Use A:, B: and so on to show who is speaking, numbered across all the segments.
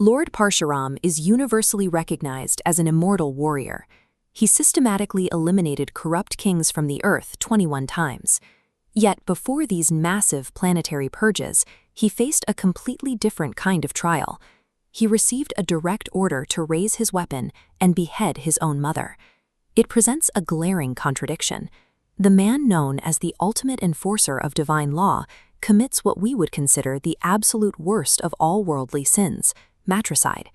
A: Lord Parshuram is universally recognized as an immortal warrior. He systematically eliminated corrupt kings from the earth 21 times. Yet before these massive planetary purges, he faced a completely different kind of trial. He received a direct order to raise his weapon and behead his own mother. It presents a glaring contradiction. The man known as the ultimate enforcer of divine law commits what we would consider the absolute worst of all worldly sins, matricide.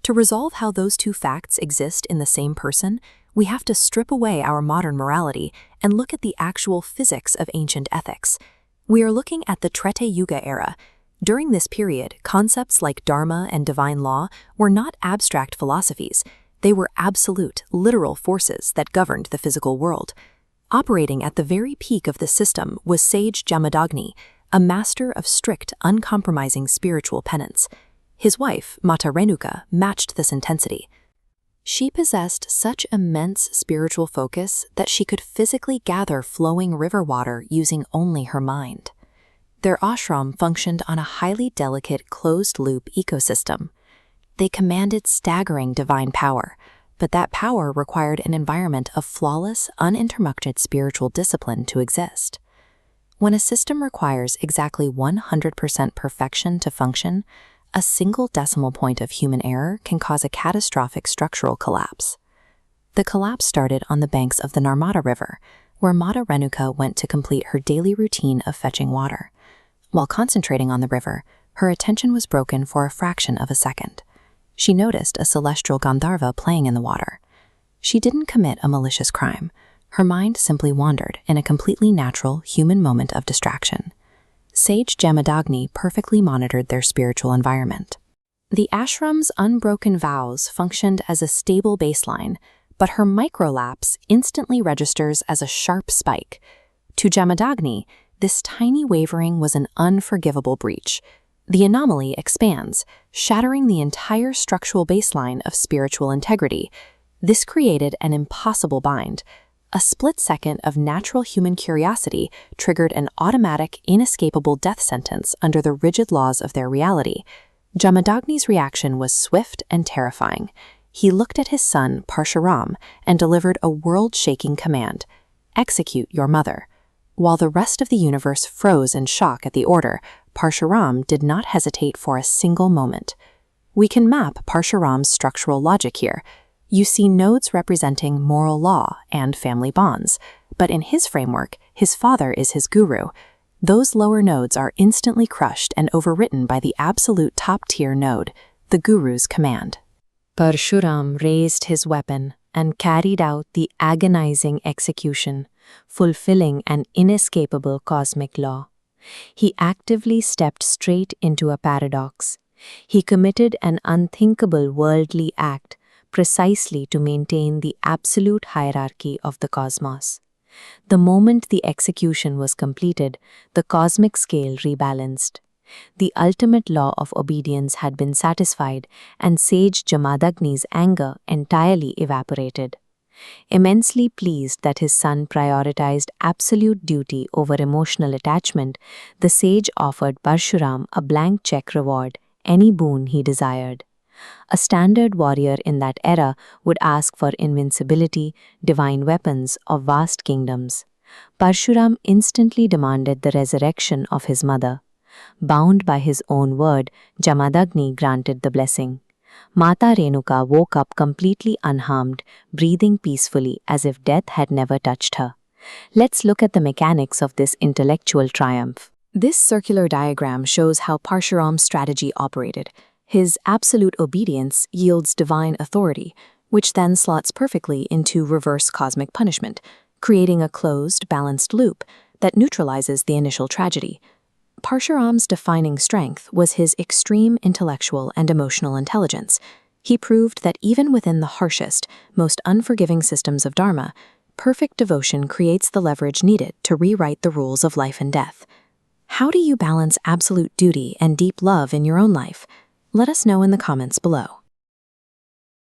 A: To resolve how those two facts exist in the same person, we have to strip away our modern morality and look at the actual physics of ancient ethics. We are looking at the Treta Yuga era. During this period, concepts like dharma and divine law were not abstract philosophies. They were absolute, literal forces that governed the physical world. Operating at the very peak of the system was Sage Jamadagni, a master of strict, uncompromising spiritual penance. His wife, Mata Renuka, matched this intensity. She possessed such immense spiritual focus that she could physically gather flowing river water using only her mind. Their ashram functioned on a highly delicate closed-loop ecosystem. They commanded staggering divine power, but that power required an environment of flawless, uninterrupted spiritual discipline to exist. When a system requires exactly 100% perfection to function, a single decimal point of human error can cause a catastrophic structural collapse. The collapse started on the banks of the Narmada River, where Mata Renuka went to complete her daily routine of fetching water. While concentrating on the river, her attention was broken for a fraction of a second. She noticed a celestial Gandharva playing in the water. She didn't commit a malicious crime. Her mind simply wandered in a completely natural human moment of distraction. Sage Jamadagni perfectly monitored their spiritual environment. The ashram's unbroken vows functioned as a stable baseline, but her microlapse instantly registers as a sharp spike. To Jamadagni, this tiny wavering was an unforgivable breach. The anomaly expands, shattering the entire structural baseline of spiritual integrity. This created an impossible bind. A split second of natural human curiosity triggered an automatic, inescapable death sentence under the rigid laws of their reality. Jamadagni's reaction was swift and terrifying. He looked at his son, Parshuram, and delivered a world-shaking command: execute your mother. While the rest of the universe froze in shock at the order, Parshuram did not hesitate for a single moment. We can map Parshuram's structural logic here. You see nodes representing moral law and family bonds, but in his framework, his father is his guru. Those lower nodes are instantly crushed and overwritten by the absolute top-tier node, the guru's command. Parshuram raised his weapon and carried out the agonizing execution, fulfilling an inescapable cosmic law. He actively stepped straight into a paradox. He committed an unthinkable worldly act precisely to maintain the absolute hierarchy of the cosmos. The moment the execution was completed, the cosmic scale rebalanced. The ultimate law of obedience had been satisfied, and Sage Jamadagni's anger entirely evaporated. Immensely pleased that his son prioritized absolute duty over emotional attachment, the sage offered Parshuram a blank check reward, any boon he desired. A standard warrior in that era would ask for invincibility, divine weapons, or vast kingdoms. Parshuram instantly demanded the resurrection of his mother. Bound by his own word, Jamadagni granted the blessing. Mata Renuka woke up completely unharmed, breathing peacefully as if death had never touched her. Let's look at the mechanics of this intellectual triumph. This circular diagram shows how Parshuram's strategy operated. His absolute obedience yields divine authority, which then slots perfectly into reverse cosmic punishment, creating a closed, balanced loop that neutralizes the initial tragedy. Parshuram's defining strength was his extreme intellectual and emotional intelligence. He proved that even within the harshest, most unforgiving systems of dharma, perfect devotion creates the leverage needed to rewrite the rules of life and death. How do you balance absolute duty and deep love in your own life? Let us know in the comments below.